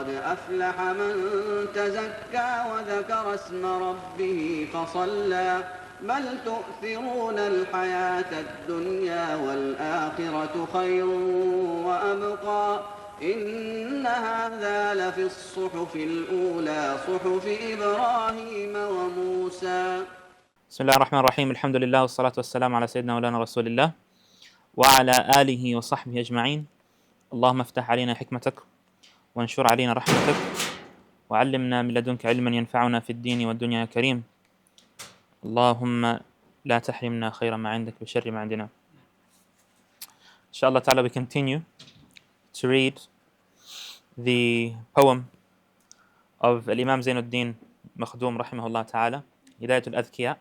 قد أفلح من تزكى وذكر اسم ربه فصلى بل تؤثرون الحياة الدنيا والآخرة خير وأبقى إن هذا لفي الصحف الأولى صحف إبراهيم وموسى. بسم الله الرحمن الرحيم. الحمد لله والصلاة والسلام على سيدنا مولانا رسول الله وعلى آله وصحبه أجمعين. اللهم افتح علينا حكمتك وانشر علينا رحمتك وعلمنا من لدنك علما ينفعنا في الدين والدنيا يا كريم. اللهم لا تحرمنا خير ما عندك بشر ما عندنا. Inshallah ta'ala, we continue to read the poem of Al-Imām Zainuddīn Makhdūm rahimahullah ta'ala, Hidāyat al-Adhkiyā,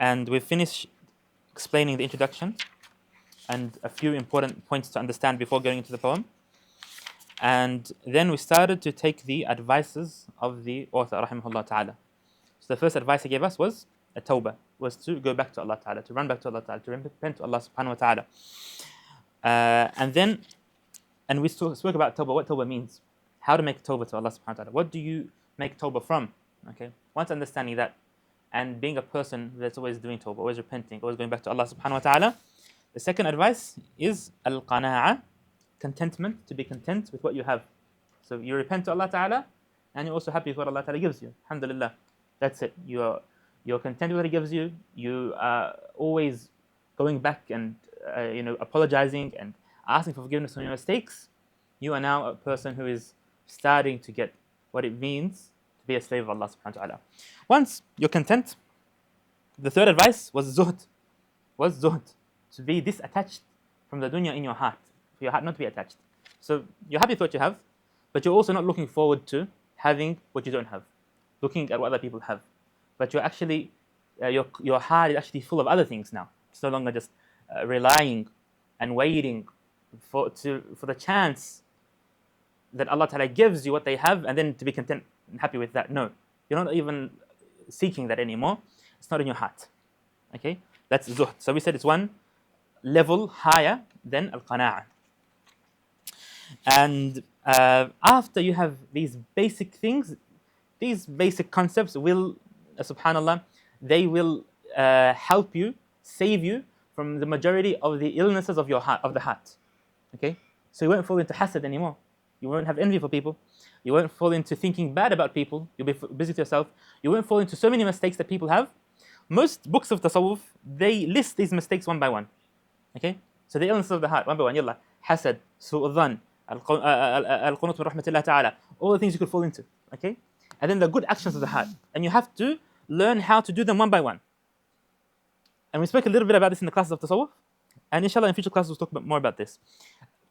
and we finished explaining the introduction and a few important points to understand before going into the poem. And then we started to take the advices of the author rahimahullah ta'ala. So the first advice he gave us was a tawbah, was to go back to Allah ta'ala, to run back to Allah ta'ala, to repent to Allah subhanahu wa ta'ala. And we spoke about tawbah, what tawbah means, how to make tawbah to Allah subhanahu wa ta'ala. What do you make tawbah from? Okay, once understanding that and being a person that's always doing tawbah, always repenting, always going back to Allah subhanahu wa ta'ala, the second advice is al-qana'a, contentment, to be content with what you have. So you repent to Allah ta'ala and you're also happy with what Allah ta'ala gives you. Alhamdulillah. That's it. You're content with what He gives you. You are always going back and apologizing and asking for forgiveness for your mistakes. You are now a person who is starting to get what it means to be a slave of Allah subhanahu wa ta'ala. Once you're content, the third advice was zuhd. Was zuhd, to be disattached from the dunya in your heart, for your heart not to be attached. So you're happy with what you have, but you're also not looking forward to having what you don't have, looking at what other people have. But you're actually, your heart is actually full of other things now. It's no longer just relying and waiting for the chance that Allah Ta'ala gives you what they have and then to be content and happy with that. No, you're not even seeking that anymore. It's not in your heart. Okay, that's zuhd. So we said it's one level higher than al-qana'a. And after you have these basic things, these basic concepts will, subhanallah, they will help you, save you from the majority of the illnesses of your heart, of the heart. Okay, so you won't fall into hasad anymore. You won't have envy for people. You won't fall into thinking bad about people. You'll be busy with yourself. You won't fall into so many mistakes that people have. Most books of Tassawuf, they list these mistakes one by one. Okay, so the illnesses of the heart, one by one. Yalla, hasad, su'u dhan, al-qunut min rahmatillah ta'ala, all the things you could fall into. Okay, and then the good actions of the heart, and you have to learn how to do them one by one. And we spoke a little bit about this in the classes of Tassawuf, and inshallah in future classes we'll talk more about this.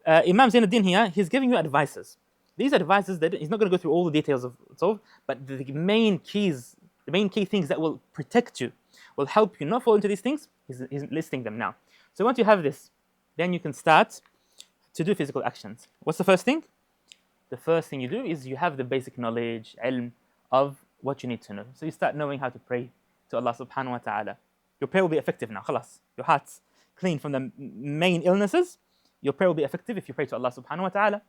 Imam Zainuddin here, he's giving you advices. These advices, he's not going to go through all the details of Tassawuf, but the main keys, the main key things that will protect you, will help you not fall into these things, he's listing them now. So once you have this, then you can start to do physical actions. What's the first thing? The first thing you do is you have the basic knowledge, ilm, of what you need to know. So you start knowing how to pray to Allah subhanahu wa ta'ala. Your prayer will be effective now, khalas. Your heart's clean from the main illnesses. Your prayer will be effective if you pray to Allah subhanahu wa ta'ala.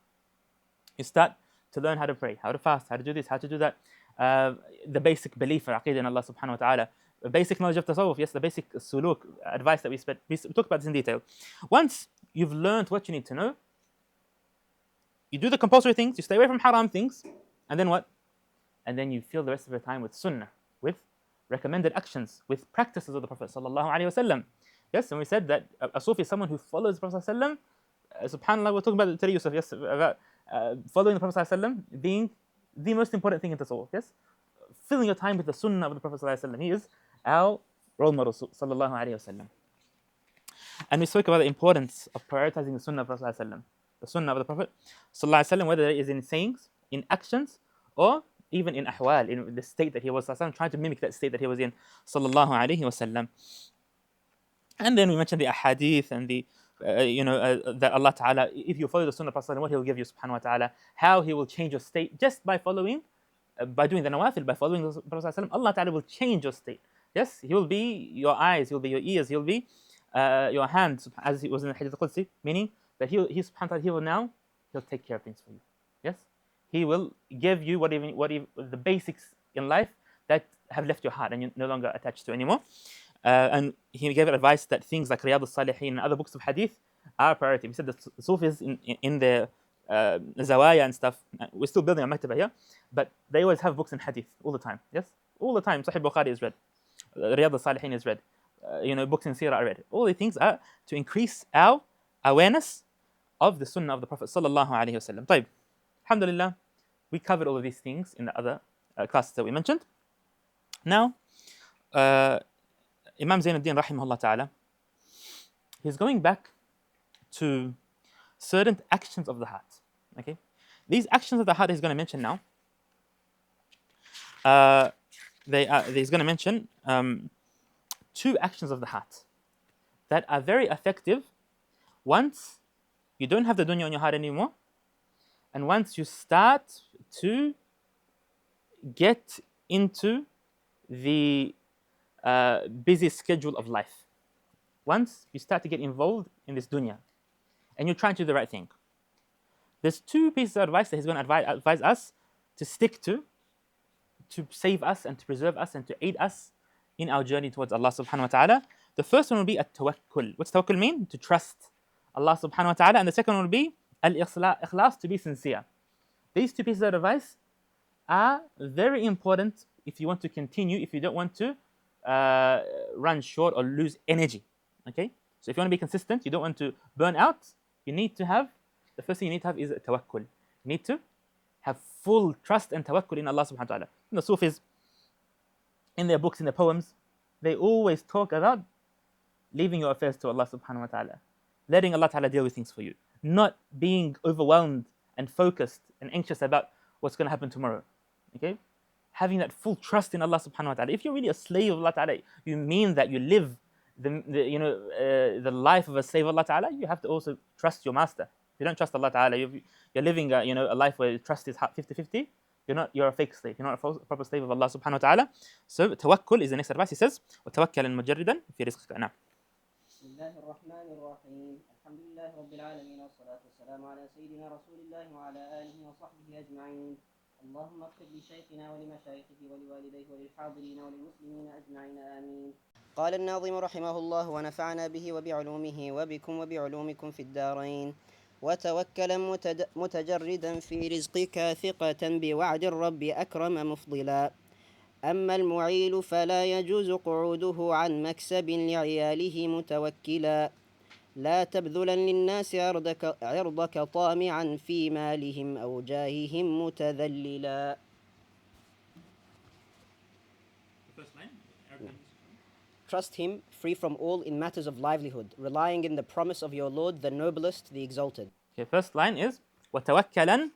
You start to learn how to pray, how to fast, how to do this, how to do that. The basic belief in aqeedah in Allah subhanahu wa ta'ala. The basic knowledge of tasawwuf, yes, the basic suluk advice that we talk about this in detail. Once you've learned what you need to know, you do the compulsory things, you stay away from haram things, and then what? And then you fill the rest of your time with sunnah, with recommended actions, with practices of the Prophet sallallahu alaihi wasallam. Yes, and we said that a Sufi is someone who follows the Prophet sallallahu alaihi wasallam. Subhanallah, we're talking about the Tariqah, yes, about following the Prophet sallallahu alaihi wasallam being the most important thing in tasawwuf. Yes, filling your time with the sunnah of the Prophet sallallahu alaihi wasallam. He is our role model sallallahu alaihi wasallam. And we spoke about the importance of prioritizing the sunnah of the Prophet sallallahu alaihi wasallam. The sunnah of the Prophet sallallahu alaihi wasallam, whether it is in sayings, in actions, or even in ahwal, in the state that he was, trying to mimic that state that he was in, sallallahu alaihi wasallam. And then we mentioned the ahadith and the, that Allah Ta'ala, if you follow the sunnah of Prophet, what He will give you, subhanahu wa ta'ala, how He will change your state just by following, by doing the nawafil, by following the Prophet, Allah Ta'ala will change your state. Yes, He will be your eyes, He will be your ears, He will be your hands, as it was in the Hadith al-Qudsi, meaning that He subhanahu wa ta'ala, He'll take care of things for you. Yes, He will give you the basics in life that have left your heart and you're no longer attached to anymore. And he gave advice that things like Riyadh al-Salihin and other books of hadith are a priority. We said that Sufis in their Zawaya and stuff, we're still building a maktaba here, but they always have books in hadith all the time. Yes? All the time. Sahih Bukhari is read. Riyadh al-Salihin is read. Books in Sirah are read. All these things are to increase our awareness of the Sunnah of the Prophet sallallahu alaihi wasallam. طيب. Alhamdulillah, we covered all of these things in the other classes that we mentioned. Now, Imam Zainuddīn rahimahullah ta'ala, he's going back to certain actions of the heart. Okay, these actions of the heart he's going to mention now. He's going to mention 2 actions of the heart that are very effective once you don't have the dunya on your heart anymore, and once you start to get into the busy schedule of life. Once you start to get involved in this dunya and you're trying to do the right thing, there's 2 pieces of advice that he's going to advise us to stick to save us and to preserve us and to aid us in our journey towards Allah subhanahu wa ta'ala. The first one will be at-Tawwakkul. What's tawakkul mean? To trust Allah subhanahu wa ta'ala. And the second one will be al-Ikhlas, to be sincere. These 2 pieces of advice are very important if you want to continue, if you don't want to run short or lose energy. Okay? So if you want to be consistent, you don't want to burn out, you need to have, the first thing you need to have is tawakkul. You need to have full trust and tawakkul in Allah subhanahu wa ta'ala. The Sufis, in their books, in their poems, they always talk about leaving your affairs to Allah subhanahu wa ta'ala, letting Allah ta'ala deal with things for you, not being overwhelmed and focused and anxious about what's going to happen tomorrow. Okay? Having that full trust in Allah subhanahu wa ta'ala. If you're really a slave of Allah ta'ala, you mean that you live the life of a slave of Allah ta'ala, you have to also trust your master. If you don't trust Allah ta'ala, you're living a life where trust is 50-50, you're a fake slave. You're not a proper slave of Allah subhanahu wa ta'ala. So tawakkul is the next advice. He says, وَتَوَكَّلًا مُجَرِّدًا فِي رِزْقِكَ. نعم. بسم الله الرحمن الرحيم الحمد لله رب العالمين والصلاة والسلام على سيدنا رسول الله وعلى آله وصحبه أجمعين. اللهم اغفر لشيخنا ولمشايخه ولوالديه وللحاضرين وللمسلمين أجمعين آمين. قال الناظم رحمه الله ونفعنا به وبعلومه وبكم وبعلومكم في الدارين. وتوكلا متجردا في رزقك ثقة بوعد الرب أكرم مفضلا. أما المعيل فلا يجوز قعوده عن مكسب لعياله متوكلا. لا تبذلا للناس عرضك طامعا في مالهم أو جاههم متذللا. Trust him, free from all in matters of livelihood, relying in the promise of your Lord, the noblest, the exalted. Okay, first line is وَتَوَكَّلًا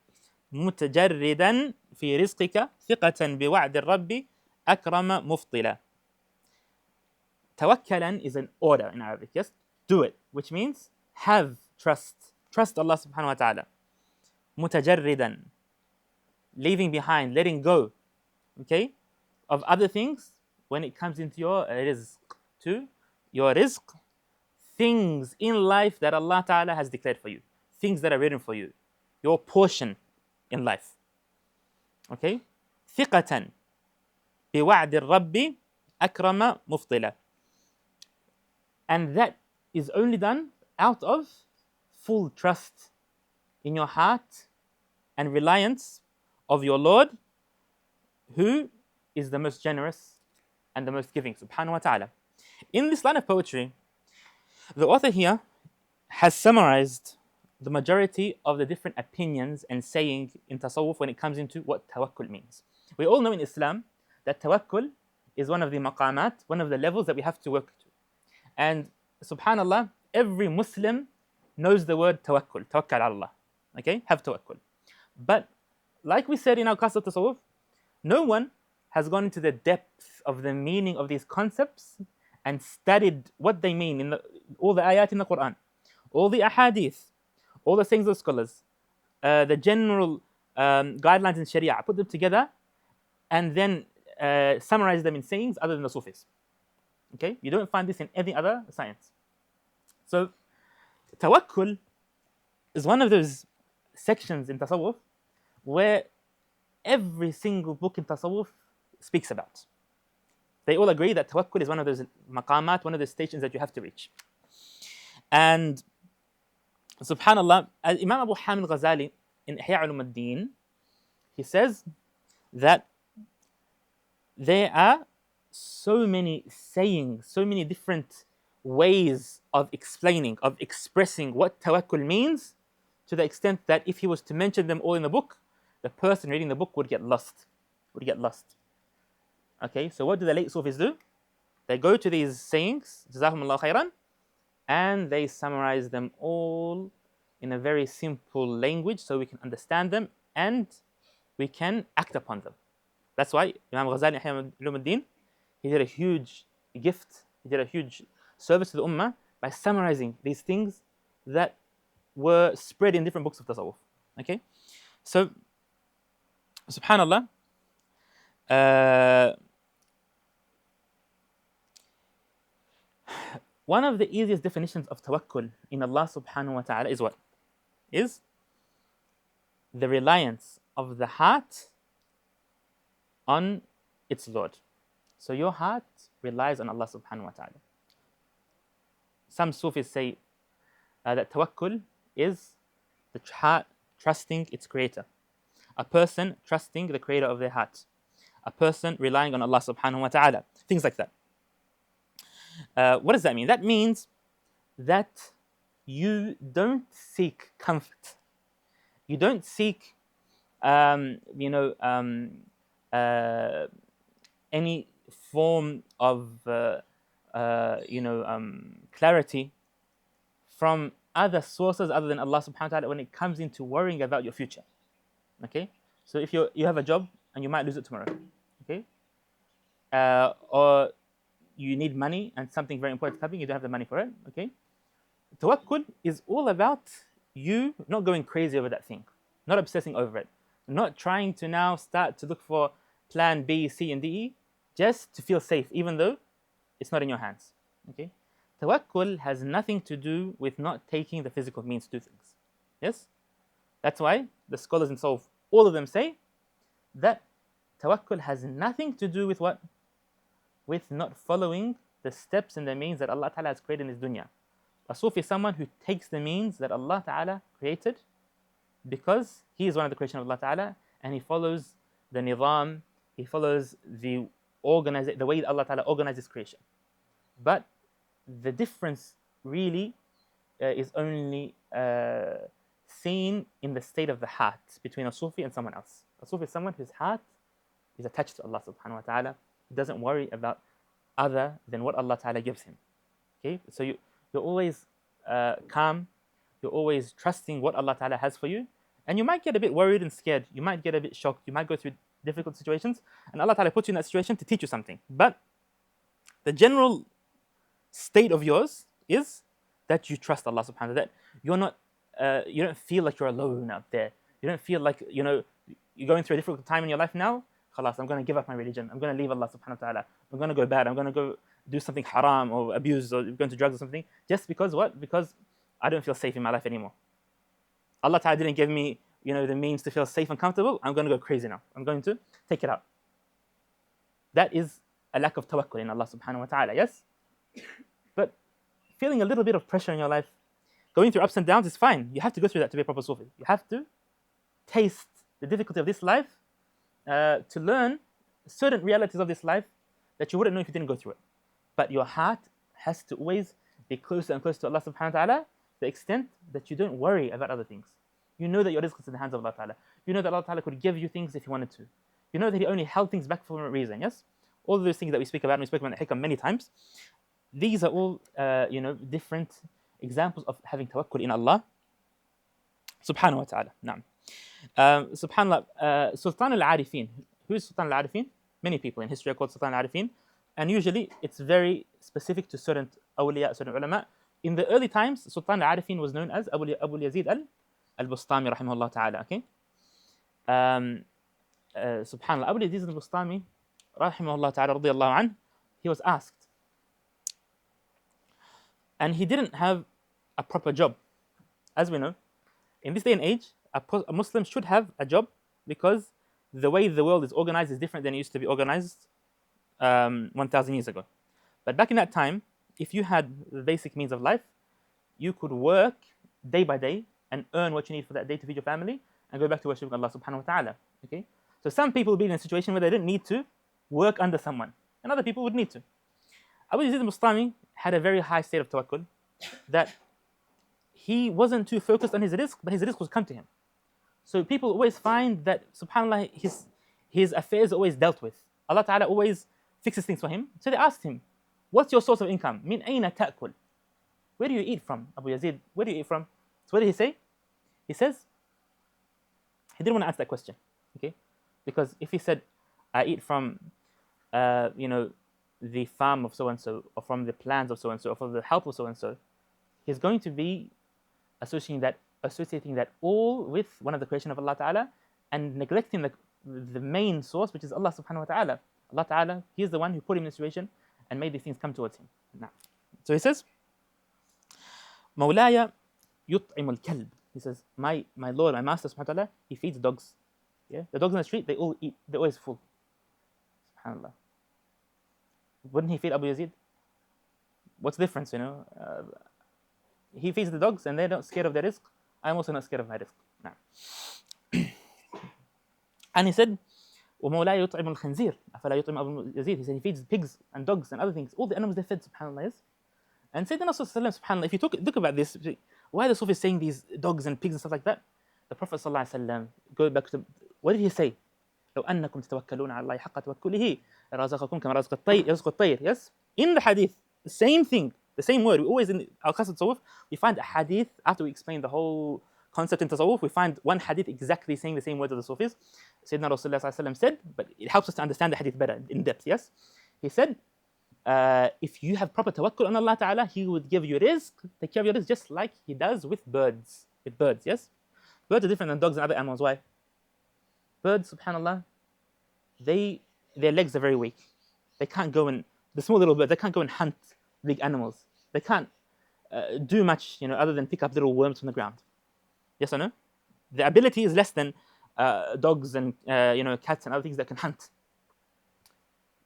مُتَجَرِّدًا فِي رِزْقِكَ ثِقَةً بِوَعْدِ الرَّبِّ أَكْرَمَ مُفْضِلًا. Tawakkalan is an order in Arabic, yes? Do it, which means have trust. Trust Allah subhanahu wa ta'ala. Mutajarridan, leaving behind, letting go, okay, of other things when it comes into your rizq, to your rizq, things in life that Allah ta'ala has declared for you, things that are written for you, your portion in life. Okay? ثقة بوعد الرب أكرم مفضلا. And that is only done out of full trust in your heart and reliance of your Lord, who is the most generous and the most giving, subhanahu wa ta'ala. In this line of poetry, the author here has summarized the majority of the different opinions and saying in Tasawwuf when it comes into what tawakkul means. We all know in Islam that tawakkul is one of the maqamat, one of the levels that we have to work to. And subhanallah, every Muslim knows the word tawakkul, tawakkal ala Allah. Okay, have tawakkul. But like we said in our class of Tasawwuf, no one has gone into the depth of the meaning of these concepts and studied what they mean in all the ayat in the Quran, all the ahadith, all the sayings of scholars, the general guidelines in Sharia, put them together and then summarize them in sayings other than the Sufis. Okay, you don't find this in any other science. So, tawakkul is one of those sections in Tasawwuf where every single book in Tasawwuf speaks about. They all agree that Tawakkul is one of those maqamat, one of those stations that you have to reach. And subhanallah, Imam Abu Hamid Ghazali in Ihya Ulumuddin, he says that there are so many sayings, so many different ways of explaining, of expressing what tawakkul means, to the extent that if he was to mention them all in the book, the person reading the book would get lost. Okay, so what do the late Sufis do? They go to these sayings, Jazakumullah khairan, and they summarize them all in a very simple language so we can understand them and we can act upon them. That's why Imam Ghazali Ihya Ulumuddin, he did a huge gift, he did a huge service to the Ummah by summarizing these things that were spread in different books of Tasawwuf. Okay? So, subhanallah, one of the easiest definitions of tawakkul in Allah subhanahu wa ta'ala is what? Is the reliance of the heart on its Lord. So your heart relies on Allah subhanahu wa ta'ala. Some Sufis say that tawakkul is the heart trusting its creator. A person trusting the creator of their heart. A person relying on Allah subhanahu wa ta'ala. Things like that. What does that mean? That means that you don't seek comfort. You don't seek, any form of, clarity from other sources other than Allah subhanahu wa ta'ala when it comes into worrying about your future. Okay? So if you have a job and you might lose it tomorrow. Okay? Or you need money and something very important is happening, you don't have the money for it. Okay? Tawakkul is all about you not going crazy over that thing, not obsessing over it, not trying to now start to look for plan B, C, and D, just to feel safe, even though it's not in your hands. Okay? Tawakkul has nothing to do with not taking the physical means to do things. Yes? That's why the scholars in Tasawwuf, all of them say that tawakkul has nothing to do with what? With not following the steps and the means that Allah Ta'ala has created in this dunya. A Sufi is someone who takes the means that Allah Ta'ala created because he is one of the creation of Allah Ta'ala and he follows the nizam, he follows the way that Allah Ta'ala organizes creation. But the difference really is only seen in the state of the heart between a Sufi and someone else. A Sufi is someone whose heart is attached to Allah subhanahu wa ta'ala. He doesn't worry about other than what Allah Ta'ala gives him. Okay? So you're always calm, you're always trusting what Allah Ta'ala has for you, and you might get a bit worried and scared, you might get a bit shocked, you might go through difficult situations, and Allah Ta'ala puts you in that situation to teach you something. But the general state of yours is that you trust Allah subhanahu wa ta'ala, that you're not, you don't feel like you're alone out there. You don't feel like, you're going through a difficult time in your life now. Khalas, I'm going to give up my religion. I'm going to leave Allah subhanahu wa ta'ala. I'm going to go bad. I'm going to go do something haram or abuse or go into drugs or something. Just because what? Because I don't feel safe in my life anymore. Allah Ta'ala didn't give me, the means to feel safe and comfortable. I'm going to go crazy now. I'm going to take it out. That is a lack of tawakkul in Allah subhanahu wa ta'ala, yes? But feeling a little bit of pressure in your life, going through ups and downs is fine. You have to go through that to be a proper Sufi. You have to taste the difficulty of this life to learn certain realities of this life that you wouldn't know if you didn't go through it. But your heart has to always be closer and closer to Allah subhanahu wa ta'ala to the extent that you don't worry about other things. You know that your rizq is in the hands of Allah Ta'ala. You know that Allah Ta'ala could give you things if He wanted to. You know that He only held things back for a reason, yes? All of those things that we speak about, and we spoke about the hikam many times, these are all, different examples of having tawakkul in Allah subhanahu wa ta'ala. Naam. Subhanallah, Sultan al-Arifin. Who is Sultan al-Arifin? Many people in history are called Sultan al-Arifin. And usually it's very specific to certain awliya, certain ulama. In the early times, Sultan al-Arifin was known as Abu Yazid al-Bustami rahimahullah ta'ala. Okay? Subhanallah, Abu Yazid al-Bustami rahimahullah ta'ala radiyallahu anh, he was asked, and he didn't have a proper job. As we know, in this day and age, a Muslim should have a job because the way the world is organized is different than it used to be organized 1,000 years ago. But back in that time, if you had the basic means of life, you could work day by day and earn what you need for that day to feed your family and go back to worshiping Allah subhanahu wa ta'ala. Okay? So some people would be in a situation where they didn't need to work under someone, and other people would need to. Abu Yazid al-Bustami had a very high state of tawakkul, that he wasn't too focused on his rizq, but his rizq was come to him. So people always find that, subhanAllah, his affairs are always dealt with. Allah Ta'ala always fixes things for him. So they asked him, what's your source of income? Min ayna ta'kul? Where do you eat from, Abu Yazid? Where do you eat from? So what did he say? He says, he didn't want to answer that question, okay? Because if he said, I eat from, the farm of so-and-so, or from the plans of so-and-so, or from the help of so-and-so, he's going to be associating that all with one of the creation of Allah Ta'ala, and neglecting the main source, which is Allah subhanahu wa ta'ala. Allah Ta'ala, He is the one who put him in this situation and made these things come towards him. Now, so he says, Mawlaya yut'im al-kalb. He says, my Lord, my Master subhanahu wa ta'ala, He feeds dogs. Yeah? The dogs in the street, they all eat, they're always full. SubhanAllah. Wouldn't He feed Abu Yazid? What's the difference, He feeds the dogs and they're not scared of their rizq. I'm also not scared of my rizq. Nah. And he said, وَمَوْلَايَ يُطْعِمُ الْخَنْزِيرِ أَفَلَا يُطْعِمُ أَبُو يَزِيدِ. He said he feeds pigs and dogs and other things. All the animals they fed, subhanAllah, yes? And Sayyidina Rasulullah, subhanAllah, if you look about this, why the Sufis saying these dogs and pigs and stuff like that? The Prophet sallallahu alaihi wasallam, go back to, what did he say? لو أنكم تتوكلون على الله حق توكله رزقكم كما رزق الطير. Yes? In the hadith, the same thing, the same word. We always, in Al-Qasr Tasawwuf, we find a hadith, after we explain the whole concept in Tasawwuf, we find one hadith exactly saying the same words of the Sufis. Sayyidina Rasulullah sallallahu alaihi wasallam said, but it helps us to understand the hadith better, in depth, yes? He said, if you have proper tawakkul on Allah Ta'ala, He would give you rizq, take care of your rizq, just like He does with birds. With birds, yes? Birds are different than dogs and other animals. Why? Birds, subhanAllah, their legs are very weak. They can't go and, the small little birds, they can't go and hunt big animals. They can't do much, other than pick up little worms from the ground. Yes or no? The ability is less than dogs and cats and other things that can hunt.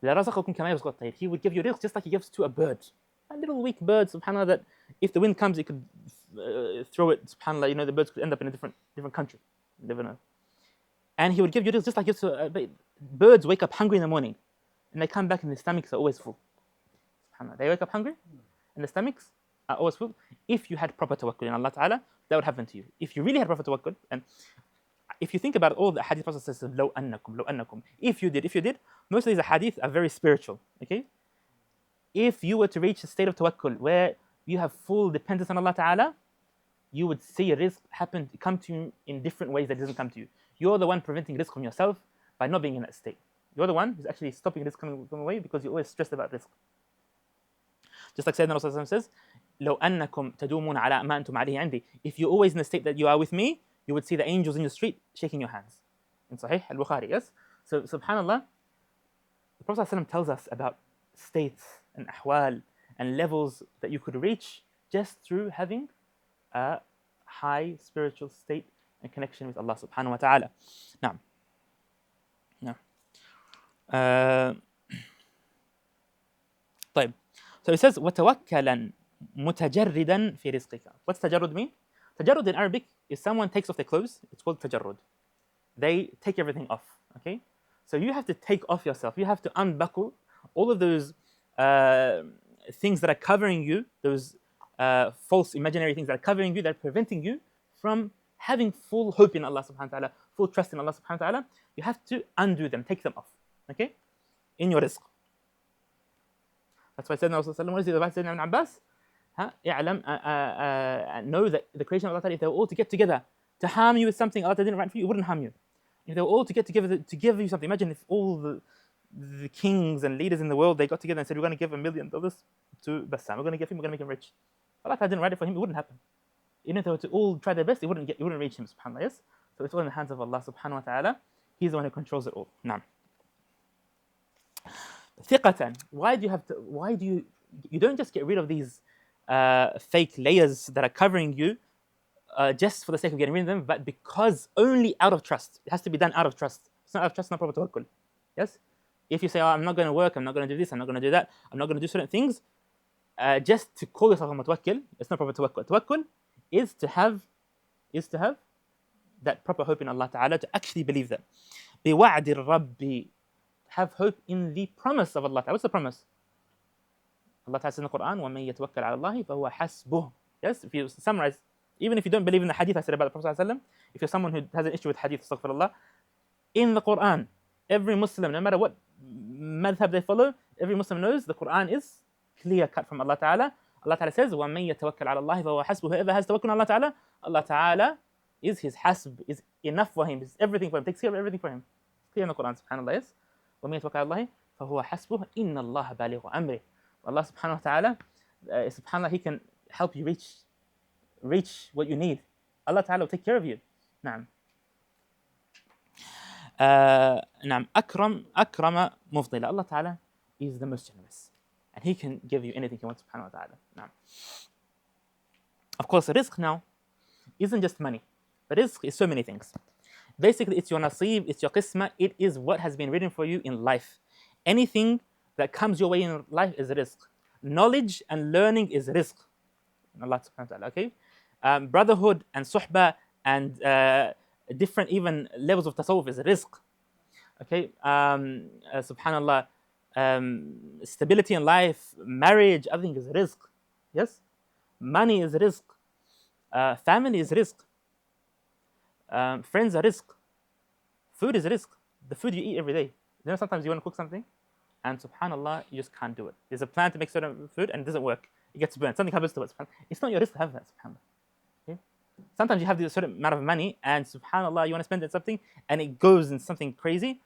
He would give you rizq just like He gives to a bird. A little weak bird, subhanAllah, that if the wind comes, it could throw it, subhanAllah, the birds could end up in a different country. You never know. And He would give you rizq just like He gives to birds wake up hungry in the morning, and they come back and their stomachs are always full. SubhanAllah. They wake up hungry, and their stomachs are always full. If you had proper tawakkul in Allah Ta'ala, that would happen to you. If you really had proper tawakkul, and if you think about all the hadith Prophet says, لو أنكم, if you did, most of these hadith are very spiritual, okay? If you were to reach a state of tawakkul where you have full dependence on Allah Ta'ala, you would see rizq come to you in different ways that doesn't come to you. You're the one preventing rizq from yourself by not being in that state. You're the one who's actually stopping rizq coming away because you're always stressed about rizq. Just like Sayyidina Rasulullah says, لو أنكم تدومون على ما أنتم عليه عندي. If you're always in the state that you are with me, you would see the angels in the street shaking your hands. In Sahih al-Bukhari, yes? So, subhanAllah, the Prophet ﷺ tells us about states and ahwal and levels that you could reach just through having a high spiritual state and connection with Allah subhanahu wa ta'ala. Now, طيب. So he says, وَتَوَكَّلًا مُتَجَرِّدًا فِي رِزْقِكَ. What's tajarrud mean? Tajarrud in Arabic is someone takes off their clothes. It's called tajarrud. They take everything off, okay? So you have to take off yourself. You have to unbuckle all of those things that are covering you, those false imaginary things that are covering you, that are preventing you from having full hope in Allah subhanahu wa ta'ala, full trust in Allah subhanahu wa ta'ala. You have to undo them, take them off, okay? In your rizq. That's why Sayyidina Rasulullah, what is it about Sayyidina Ibn Abbas? Know that the creation of Allah, if they were all to get together to harm you with something Allah didn't write for you, it wouldn't harm you. If they were all to get together to give you something, imagine if all the kings and leaders in the world, they got together and said, we're going to give $1 million to Bassam, we're going to make him rich. Allah didn't write it for him, it wouldn't happen. Even if they were to all try their best, it wouldn't reach him, subhanAllah, yes? So it's all in the hands of Allah subhanahu wa ta'ala. He's the one who controls it all. Now, ثقة. You don't just get rid of these fake layers that are covering you just for the sake of getting rid of them, but because only out of trust. It has to be done out of trust. It's not out of trust, not proper tawakkul. Yes? If you say, oh, I'm not going to work, I'm not going to do this, I'm not going to do that, I'm not going to do certain things, just to call yourself a mutawakkil, it's not proper tawakkul. Tawakkul is to have that proper hope in Allah Ta'ala, to actually believe that. بِوَعْدِ الرَّبِّ, have hope in the promise of Allah Ta'ala. What's the promise? Allah Ta'ala says in the Quran, وَمَن يَتَوَكَّلْ عَلَى اللَّهِ فَهُوَ حَسْبُهُ. Yes, if you summarize, even if you don't believe in the hadith I said about the Prophet ﷺ, if you're someone who has an issue with hadith, astaghfirullah, in the Quran, every Muslim, no matter what madhab they follow, every Muslim knows the Quran is clear cut from Allah Ta'ala. Allah Ta'ala says, وَمَن يَتَوَكَّلْ عَلَى اللَّهِ فَهُوَ حَسْبُهُ. Whoever has tawakkul on Allah Ta'ala, Allah Ta'ala is his hasb, is enough for him, is everything for him, takes care of everything for him. It's clear in the Quran, subhanAllah, yes. وَمَن يَتَوَكَّلْ عَلَى اللَّهِ فَهُوَ حَسْبُهُ إِنَّ اللَّهَ بَالِغُ أَمْرِهِ. Allah subhanahu wa ta'ala, subhanAllah, He can help you reach what you need. Allah Ta'ala will take care of you. نعم. نعم. أكرم مفضل. Allah Ta'ala is the most generous. And He can give you anything He wants, subhanahu wa ta'ala. نعم. Of course, rizq now isn't just money. But rizq is so many things. Basically, it's your nasib, it's your qisma, it is what has been written for you in life. Anything that comes your way in life is rizq. Knowledge and learning is rizq. Allah subhanahu wa ta'ala, okay? Brotherhood and suhbah and different even levels of tasawwuf is rizq. Okay? Subhanallah, stability in life, marriage, everything is rizq. Yes? Money is rizq. Family is rizq. Friends are rizq. Food is rizq. The food you eat every day. You know, sometimes you want to cook something, and subhanallah, you just can't do it. There's a plan to make certain food, and it doesn't work. It gets burnt. Something happens to it. It's not your rizq to have that, subhanallah. Okay? Sometimes you have this certain amount of money, and subhanallah, you want to spend it on something, and it goes in something crazy.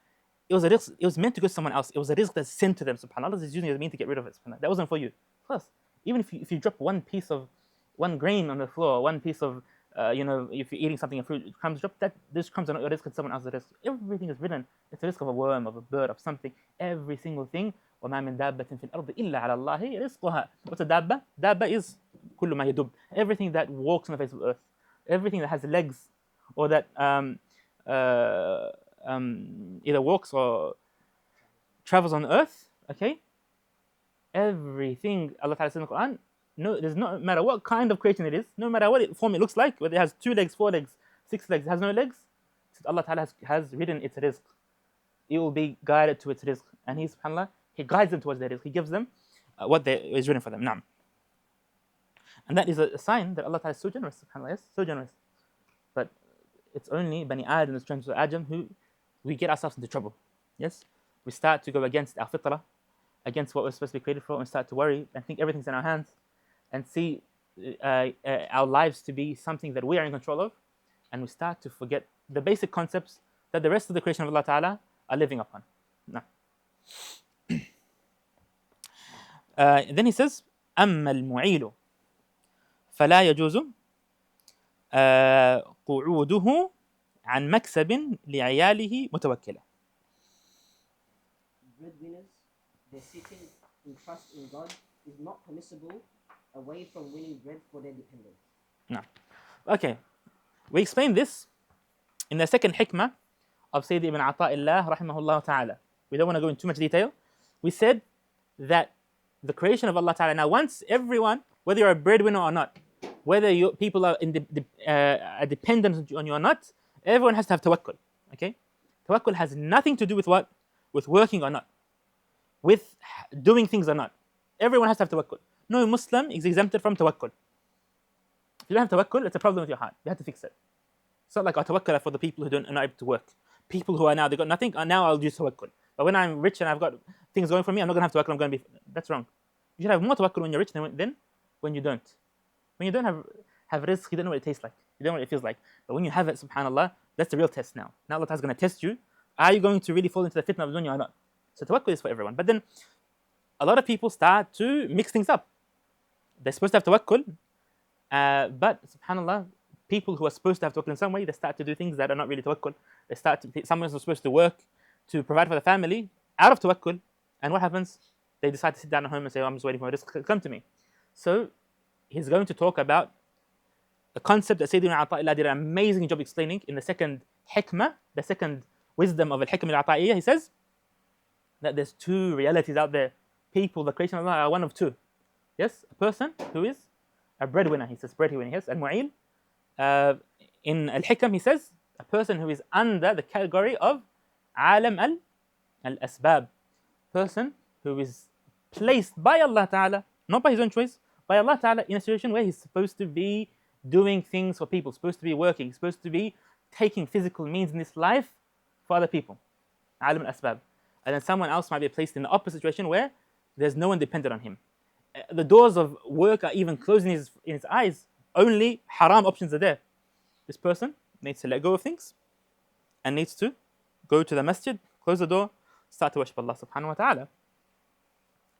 It was a rizq. It was meant to go to someone else. It was a rizq that's sent to them, subhanallah. Allah is using it as a means to get rid of it, subhanallah. That wasn't for you. Plus, even if you drop one grain on the floor, one piece of if you're eating something and fruit crumbs drop, those crumbs are not your rizq, it's someone else's rizq. Everything is written. It's the rizq of a worm, of a bird, of something. Every single thing. وَمَا مِن دَابَّةٍ فِي الْأَرْضِ إِلَّا عَلَى اللَّهِ رِزْقُهَا. What's a dabba? Dabba is كُلُّ مَا يَدُبْ. Everything that walks on the face of the earth. Everything that has legs, or that either walks or travels on the earth. Okay? Everything Allah Ta'ala says in the Quran, no, there's no matter what kind of creation it is, no matter what form it looks like, whether it has 2 legs, 4 legs, 6 legs, it has no legs, Allah Ta'ala has written its rizq. It will be guided to its rizq. And He, subhanAllah, He guides them towards their rizq. He gives them what is written for them. Naam. And that is a sign that Allah Ta'ala is so generous, subhanAllah, yes, so generous. But it's only Bani Adam, the strength of Adam, who we get ourselves into trouble. Yes? We start to go against our fitrah, against what we're supposed to be created for, and start to worry and think everything's in our hands, and see our lives to be something that we are in control of, and we start to forget the basic concepts that the rest of the creation of Allah Ta'ala are living upon. No. Then he says, أَمَّا الْمُعِيلُ فَلَا يَجُوزُ قُعُودُهُ عَنْ مَكْسَبٍ لِعِيَالِهِ مُتَوَكِّلًا. Breadwinners, their sitting in trust in God is not permissible away from winning bread for their dependents. No. Okay. We explained this in the second hikmah of Sayyid ibn Ata'illah rahimahullah ta'ala. We don't want to go into too much detail. We said that the creation of Allah Ta'ala, now once everyone, whether you're a breadwinner or not, whether people are dependent on you or not, everyone has to have tawakkul. Okay? Tawakkul has nothing to do with what? With working or not. With doing things or not. Everyone has to have tawakkul. No Muslim is exempted from tawakkul. If you don't have tawakkul, it's a problem with your heart. You have to fix it. It's not like tawakkul for the people who are not able to work. People who are now, they've got nothing, and now I'll use tawakkul. But when I'm rich and I've got things going for me, I'm not going to have tawakkul, I'm going to be... That's wrong. You should have more tawakkul when you're rich than when you don't. When you don't have rizq, you don't know what it tastes like. You don't know what it feels like. But when you have it, subhanAllah, that's the real test now. Now Allah is going to test you. Are you going to really fall into the fitna of dunya or not? So tawakkul is for everyone. But then a lot of people start to mix things up. They're supposed to have tawakkul, but subhanAllah, people who are supposed to have tawakkul in some way, they start to do things that are not really tawakkul. Someone who's supposed to work to provide for the family out of tawakkul, and what happens? They decide to sit down at home and say, oh, I'm just waiting for my rizq to come to me. So he's going to talk about a concept that Sayyidina Ata'illah did an amazing job explaining in the second hikmah, the second wisdom of al-Hikmah al-Ata'iyya. He says that there's two realities out there. People, the creation of Allah, are one of two. Yes, a person who is a breadwinner. He says breadwinner. Yes, al-Mu'il. In al-Hikam, he says a person who is under the category of alam al-asbab, person who is placed by Allah Ta'ala, not by his own choice, by Allah Ta'ala in a situation where he's supposed to be doing things for people, supposed to be working, supposed to be taking physical means in this life for other people. Alam al-asbab. And then someone else might be placed in the opposite situation where there's no one dependent on him. The doors of work are even closed in his eyes. Only haram options are there. This person needs to let go of things and needs to go to the masjid, close the door, start to worship Allah subhanahu wa ta'ala.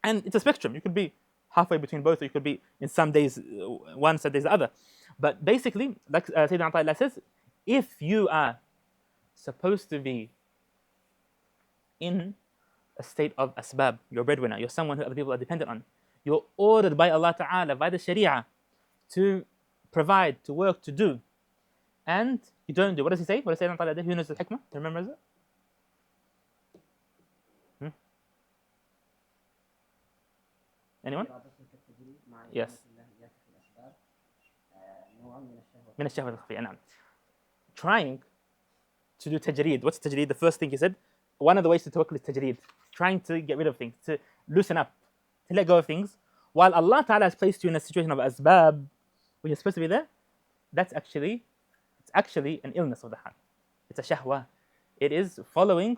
And it's a spectrum. You could be halfway between both, or you could be in some days one, some days the other. But basically, like Sayyidina Ata'illah says, if you are supposed to be in a state of asbab, you're a breadwinner, you're someone who other people are dependent on, you're ordered by Allah Ta'ala, by the Sharia, to provide, to work, to do, and you don't do. What does he say? What does Sayyidina Ata'illah do? Who knows the hikmah? Who remembers it? Anyone? Yes. من الشهوة الخفية. نعم. Trying to do tajreed. What's tajreed? The first thing he said, one of the ways to tawakkul is tajreed. Trying to get rid of things, to loosen up, to let go of things. While Allah Ta'ala has placed you in a situation of asbab, where you're supposed to be there, it's actually an illness of the heart. It's a shahwa. It is following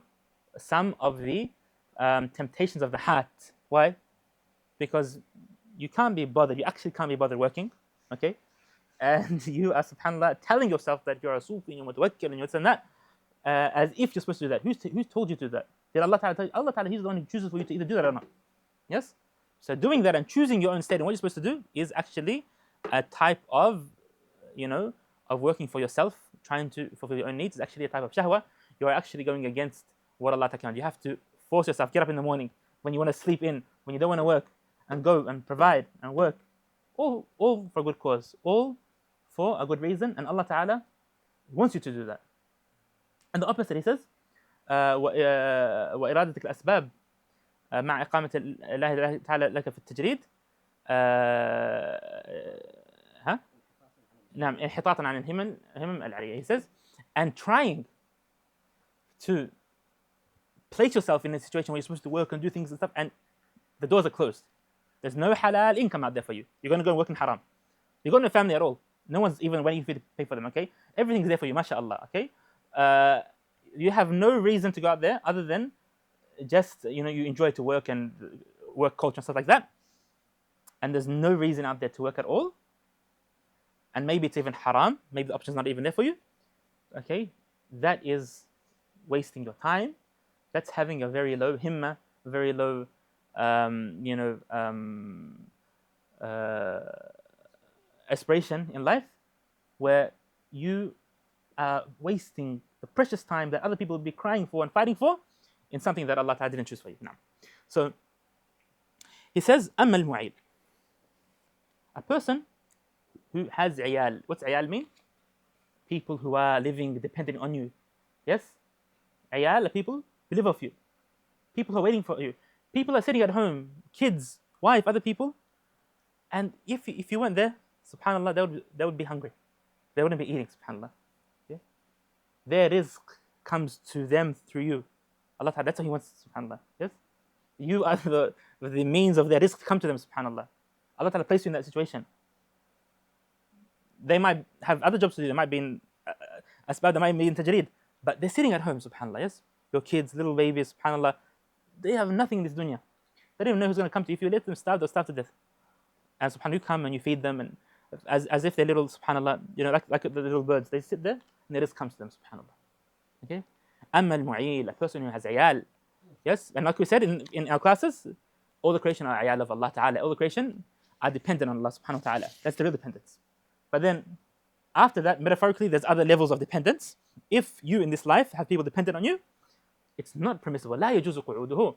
some of the temptations of the heart. Why? Because you can't be bothered. You actually can't be bothered working, okay? And you are, subhanAllah, telling yourself that you're a Sufi and you're mutawakkil and you're this and that, as if you're supposed to do that. Who's told you to do that? Did Allah Ta'ala tell you? Allah Ta'ala, He's the one who chooses for you to either do that or not. Yes? So doing that and choosing your own state and what you're supposed to do is actually a type of, of working for yourself, trying to fulfill your own needs. Is actually a type of shahwa. You are actually going against what Allah Ta'ala. You have to force yourself, get up in the morning, when you want to sleep in, when you don't want to work, and go and provide and work. All for a good cause. All for a good reason. And Allah Ta'ala wants you to do that. And the opposite, he says, وإرادة الأسباب مع إقامة الله تعالى لك في التجريد نعم انحطاطا عن الهمم العالية. He says, and trying to place yourself in a situation where you're supposed to work and do things and stuff, and the doors are closed. There's no halal income out there for you. You're going to go and work in haram. You've got no family at all. No one's even waiting for you to pay for them, okay? Everything's there for you, mashallah, okay? You have no reason to go out there other than just, you enjoy to work and work culture and stuff like that. And there's no reason out there to work at all. And maybe it's even haram. Maybe the option's not even there for you. Okay? That is wasting your time. That's having a very low himmah, very low, aspiration in life, where you are wasting the precious time that other people would be crying for and fighting for in something that Allah Ta'ala didn't choose for you. Now, so he says, أما المعيل, a person who has عيال. What's عيال mean? People who are living dependent on you. Yes? عيال are people who live off you. People who are waiting for you. People are sitting at home, kids, wife, other people. And if you weren't there, subhanAllah, they would be hungry. They wouldn't be eating, subhanAllah. Yeah? Their rizq comes to them through you. Allah Ta'ala, that's what He wants, subhanAllah. Yes? You are the means of their rizq to come to them, subhanAllah. Allah Ta'ala placed you in that situation. They might have other jobs to do. They might be in asbab, they might be in tajreed. But they're sitting at home, subhanAllah. Yes? Your kids, little babies, subhanAllah. They have nothing in this dunya. They don't even know who's going to come to you. If you let them starve, they'll starve to death. And subhanAllah, you come and you feed them, and as if they're little, subhanAllah, like the little birds. They sit there and their rizq comes to them, subhanAllah. Okay? أما المعيل, a person who has عيال. Yes? And like we said in our classes, all the creation are عيال of Allah Ta'ala. All the creation are dependent on Allah subhanahu wa ta'ala. That's the real dependence. But then, after that, metaphorically, there's other levels of dependence. If you in this life have people dependent on you, it's not permissible. لا يجوز قعوده.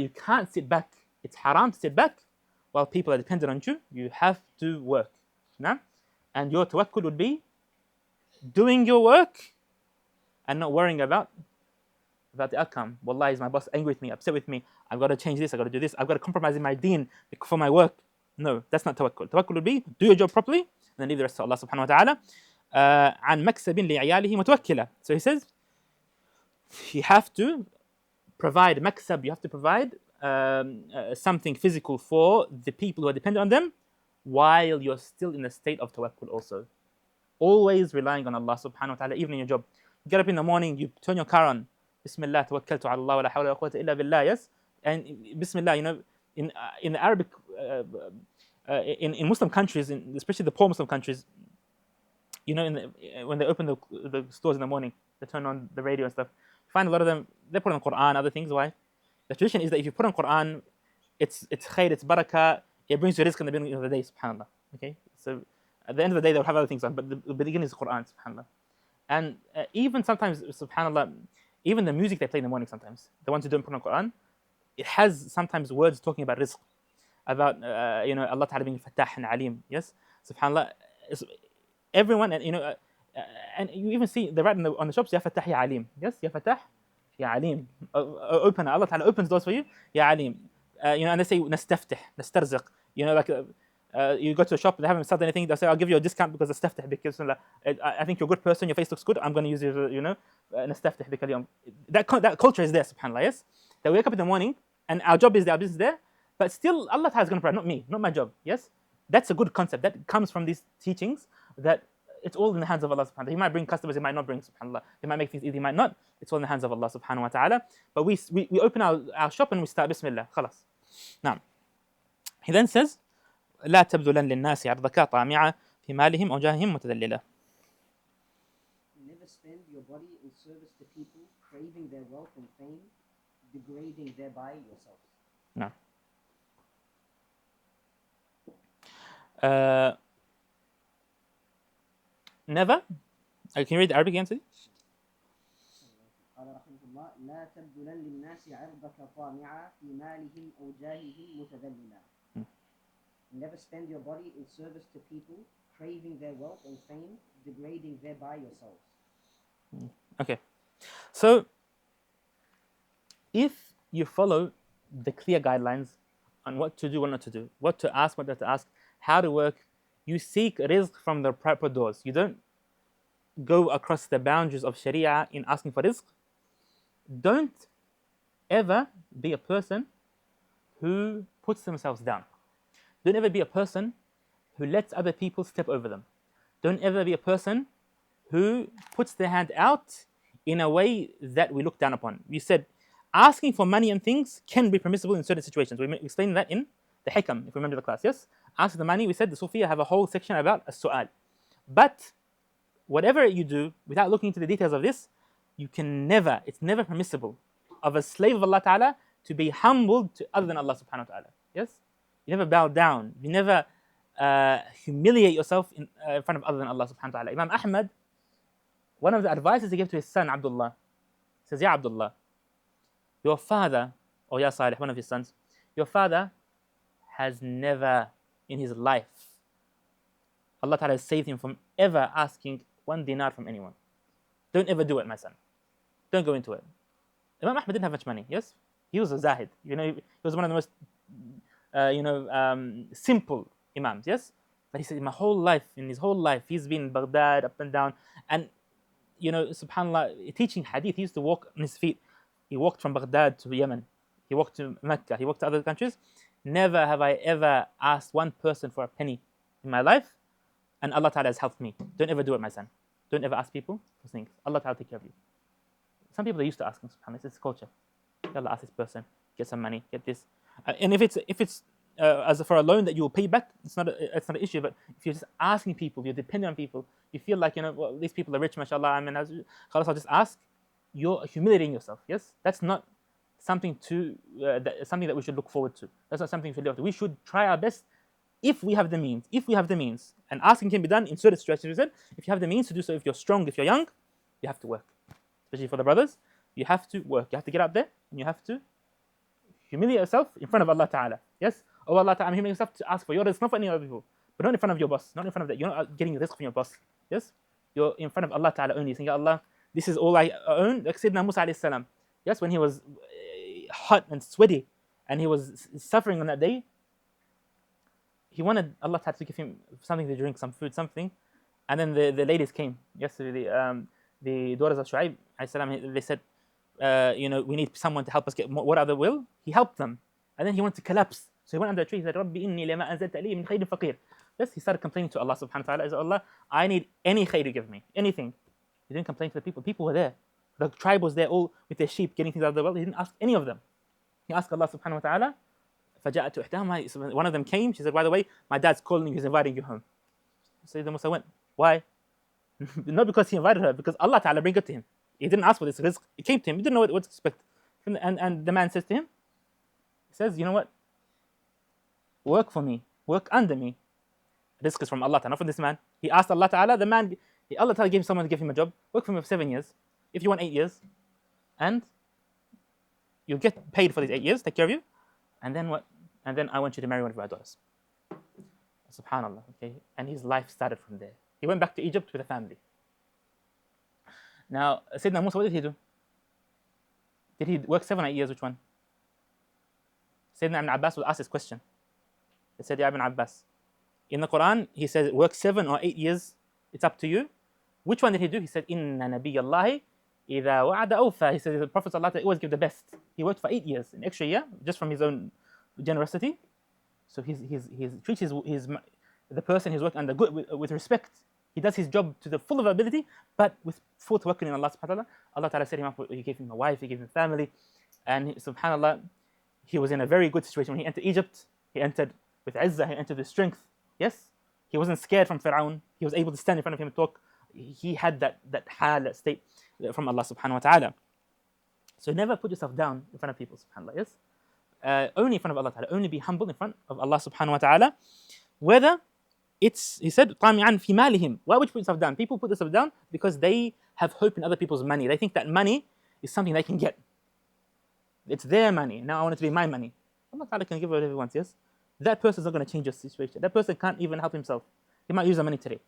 You can't sit back. It's haram to sit back while people are dependent on you. You have to work. Nah? And your tawakkul would be doing your work and not worrying about the outcome. Wallahi, is my boss angry with me, upset with me? I've got to change this, I've got to do this, I've got to compromise in my deen for my work. No, that's not tawakkul. Tawakkul would be do your job properly and then leave the rest to Allah subhanahu wa ta'ala. عن مكسب لعياله متوكلا. So he says, you have to provide maksab, you have to provide something physical for the people who are dependent on them while you're still in a state of tawakkul also. Always relying on Allah subhanahu wa ta'ala, even in your job. You get up in the morning, you turn your car on, Bismillah, tawakkaltu ala Allah wa la hawla wa quwwata illa billah, yes? And Bismillah, in the Arabic, in Muslim countries, especially the poor Muslim countries, when they open the stores in the morning, they turn on the radio and stuff. You find a lot of them, they put on Quran, other things. Why? The tradition is that if you put on Quran, it's khair, it's barakah, it brings you rizq in the beginning of the day, subhanAllah. Okay? So at the end of the day, they'll have other things on, but the beginning is Quran, subhanAllah. And even sometimes, subhanAllah, even the music they play in the morning sometimes, the ones who don't put on Quran, it has sometimes words talking about rizq, about Allah Ta'ala being Fattah and Alim. Yes? SubhanAllah. Everyone, and and you even see they write on the shops, Ya Fattah, Ya Alim. Yes? Ya Fattah, Ya Alim. Open, Allah Ta'ala opens doors for you, Ya Alim. And they say, Nastaftih, Nastarziq. You go to a shop, they haven't sold anything, they'll say, I'll give you a discount because Nastaftih, because I think you're a good person, your face looks good, I'm going to use you, Nastaftih, because that culture is there, subhanAllah, yes? They wake up in the morning, and our job is there, our business is there, but still Allah Ta'ala is going to provide, not me, not my job, yes? That's a good concept. That comes from these teachings, that it's all in the hands of Allah subhanahu wa ta'ala. He might bring customers, he might not bring, subhanAllah. He might make things easy, he might not. It's all in the hands of Allah subhanahu wa ta'ala. But we open our shop and we start Bismillah. Khalas. Now, he then says, لا تبذلن للناس عرضك طامعة في مالهم أو جاههم متذللة. Never spend your body in service to people, craving their wealth and fame, degrading thereby yourself. No. Never. Can you read the Arabic again? قال رحمه الله لا تبذلن للناس عرضك طامعا في مالهم أو جاههم متذللا. Never spend your body in service to people, craving their wealth and fame, degrading thereby yourselves. Okay. So, if you follow the clear guidelines on what to do, what not to do, what to ask, what not to ask, how to work, you seek rizq from the proper doors. You don't go across the boundaries of Sharia in asking for rizq. Don't ever be a person who puts themselves down. Don't ever be a person who lets other people step over them. Don't ever be a person who puts their hand out in a way that we look down upon. We said asking for money and things can be permissible in certain situations. We explained that in the Hikam, if you remember the class, yes? Asking the money, we said the Sufiya have a whole section about as-su'al. But whatever you do, without looking into the details of this, it's never permissible of a slave of Allah Ta'ala to be humbled to other than Allah Subhanahu wa Ta'ala. Yes? You never bow down. You never humiliate yourself in front of other than Allah Subhanahu wa Ta'ala. Imam Ahmad, one of the advices he gave to his son, Abdullah, says, Ya Abdullah, your father, or Ya Salih, one of his sons, your father has never in his life, Allah Ta'ala has saved him from ever asking 1 dinar from anyone. Don't ever do it, my son. Don't go into it. Imam Ahmad didn't have much money, yes? He was a zahid. He was one of the most, simple imams, yes? But he said, in his whole life, he's been in Baghdad, up and down. And, subhanAllah, teaching hadith, he used to walk on his feet. He walked from Baghdad to Yemen. He walked to Mecca. He walked to other countries. Never have I ever asked one person for a penny in my life, and Allah Ta'ala has helped me. Don't ever do it, my son. Don't ever ask people for things. Allah Ta'ala will take care of you. Some people, they used to ask him, subhanAllah, it's culture. Allah, ask this person, get some money, get this. And if it's as for a loan that you will pay back, it's not an issue. But if you're just asking people, you're dependent on people, you feel like, these people are rich, mashallah, I'll just ask, you're humiliating yourself, yes? That's not something something that we should look forward to. That's not something we should live up to. We should try our best if we have the means. And asking can be done in certain situations. We said, if you have the means to do so, if you're strong, if you're young, you have to work. Especially for the brothers, you have to work. You have to get out there and you have to humiliate yourself in front of Allah Ta'ala. Yes? Oh Allah Ta'ala, I'm humiliating yourself to ask for your rizq, not for any other people. but not in front of your boss, not in front of that. You're not getting rizq from your boss. Yes, you're in front of Allah Ta'ala only. Saying, Ya Allah, this is all I own. Like Sayyidina Musa alayhi salam. Yes, when he was hot and sweaty and he was suffering on that day, he wanted Allah Ta'ala to give him something to drink, some food, something. And then the ladies came. Yes, the daughters of Shu'aib alayhi salam, they said, we need someone to help us get what other will. He helped them. And then he wanted to collapse. So he went under a tree. He said, Rabbi inni lama anzalta li min khayrin faqir. Yes, he started complaining to Allah subhanahu wa ta'ala. He said, Allah, I need any khayr you give me, anything. He didn't complain to the people. People were there. The tribe was there all with their sheep getting things out of the well. He didn't ask any of them. He asked Allah subhanahu wa ta'ala. فَجَاءَتْ إِحْدَاهُمَا. One of them came. She said, by the way, my dad's calling you. He's inviting you home. Sayyidina Musa went. Why? Not because he invited her, because Allah ta'ala bring it to him. He didn't ask for this rizq. It came to him. He didn't know what to expect. And the man says to him, he says, you know what? Work for me. Work under me. Rizq is from Allah Ta'ala, not from this man. He asked Allah Ta'ala, Allah Ta'ala gave someone to give him a job. Work for me for 7 years. If you want 8 years, and you'll get paid for these 8 years, take care of you. And then what? And then I want you to marry one of our daughters. SubhanAllah. Okay. And his life started from there. He went back to Egypt with a family. Now, Sayyidina Musa, what did he do? Did he work 7 or 8 years? Which one? Sayyidina Ibn Abbas was asked this question. He said, Ya Ibn Abbas, in the Quran, he says, work 7 or 8 years. It's up to you. Which one did he do? He said, Inna Nabiyallahi idha wa'ada awfa. He said, the Prophet always give the best. He worked for 8 years, an extra year, just from his own generosity. So he treats the person he's working under good with respect. He does his job to the full of ability, but with full tawakkul in Allah subhanahu wa ta'ala. Allah ta'ala set him up, he gave him a wife, he gave him family. And subhanAllah, he was in a very good situation. When he entered Egypt, he entered with izzah, he entered with strength. Yes? He wasn't scared from Fir'aun. He was able to stand in front of him and talk. He had that hal, that state from Allah subhanahu wa ta'ala. So never put yourself down in front of people, subhanAllah. Yes? Only in front of Allah ta'ala. Only be humble in front of Allah subhanahu wa ta'ala. Whether it's, he said, طَامِعًا فِي مَالِهِمْ. Why would you put yourself down? People put themselves down because they have hope in other people's money. They think that money is something they can get. It's their money. Now I want it to be my money. Allah ta'ala can give whatever he wants, yes? That person is not going to change your situation. That person can't even help himself. He might use the money today.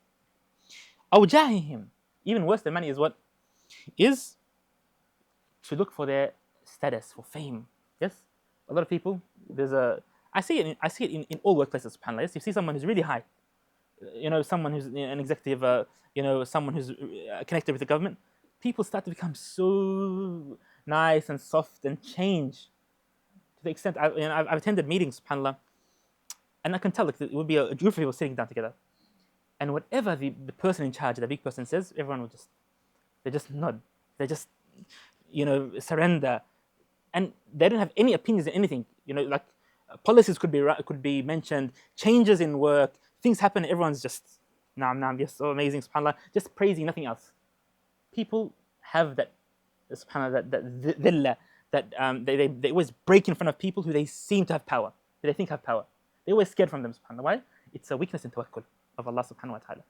أَوْ جَاهِهِمْ. Even worse than money is what? Is to look for their status, for fame. Yes? A lot of people, I see it in all workplaces, subhanAllah. Yes? You see someone who's really high. Someone who's an executive, someone who's connected with the government. People start to become so nice and soft and change. To the extent, I've attended meetings, subhanAllah, and I can tell it would be a group of people sitting down together. And whatever the person in charge, the big person says, everyone will just nod. They just, surrender. And they don't have any opinions in anything. Like policies could be mentioned, changes in work, things happen, everyone's just, naam, yes, so amazing, subhanAllah, just praising, nothing else. People have that, subhanAllah, that dhillah, that they always break in front of people who they seem to have power, who they think have power. They're always scared from them, subhanAllah. Why? It's a weakness in tawakkul of Allah subhanahu wa ta'ala.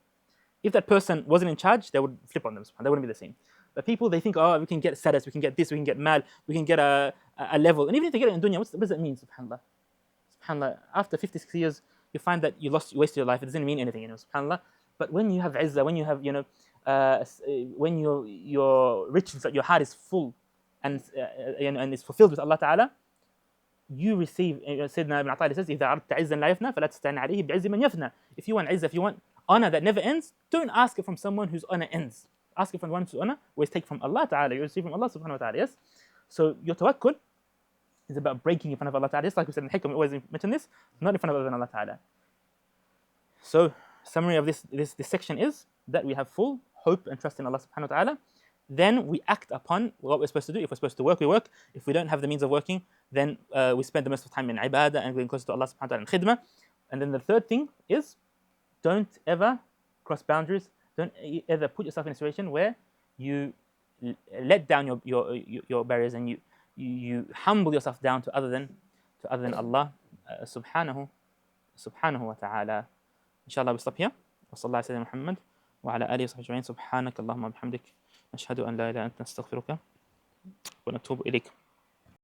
If that person wasn't in charge, they would flip on them, subhanAllah. They wouldn't be the same. But people, they think, we can get status, we can get this, we can get mal, we can get a level. And even if they get it in dunya, what does that mean, subhanAllah? SubhanAllah, after 56 years, you find that you wasted your life. It doesn't mean anything, subhanAllah. But when you have izzah, when you have, when your riches, your heart is full and is fulfilled with Allah Ta'ala, you receive, Sayyidina Ibn Ata'illah says, إِذَا عَرَبْتَ عِزًّا لَا يَفْنَى فَلَا تَسْتَعِنْ عَلَيْهِ بِعِزِّ مَنْ يَفْنَى. If you want izzah, if you want honor that never ends, don't ask it from someone whose honor ends. Ask it from one whose honor always take from Allah Ta'ala. You receive from Allah subhanahu wa ta'ala, yes? So your tawakkul is about breaking in front of Allah Ta'ala. Just like we said in Hikam, we always mention this, not in front of other than Allah Ta'ala. So, summary of this section is that we have full hope and trust in Allah subhanahu wa ta'ala. Then we act upon what we're supposed to do. If we're supposed to work, we work. If we don't have the means of working, then we spend the most of the time in ibadah and going closer to Allah subhanahu wa ta'ala in khidmah. And then the third thing is, don't ever cross boundaries. Don't ever put yourself in a situation where you let down your barriers and you humble yourself down to other than Allah subhanahu wa ta'ala. Inshallah, we stop here. Wa sallallahu alayhi wa Muhammad wa ala alihi wa sahbihi ajma'in. Subhanak Allahumma bihamdik. Nashhadu an la ilaha illa anta nastaghfiruka wa natubu ilayk.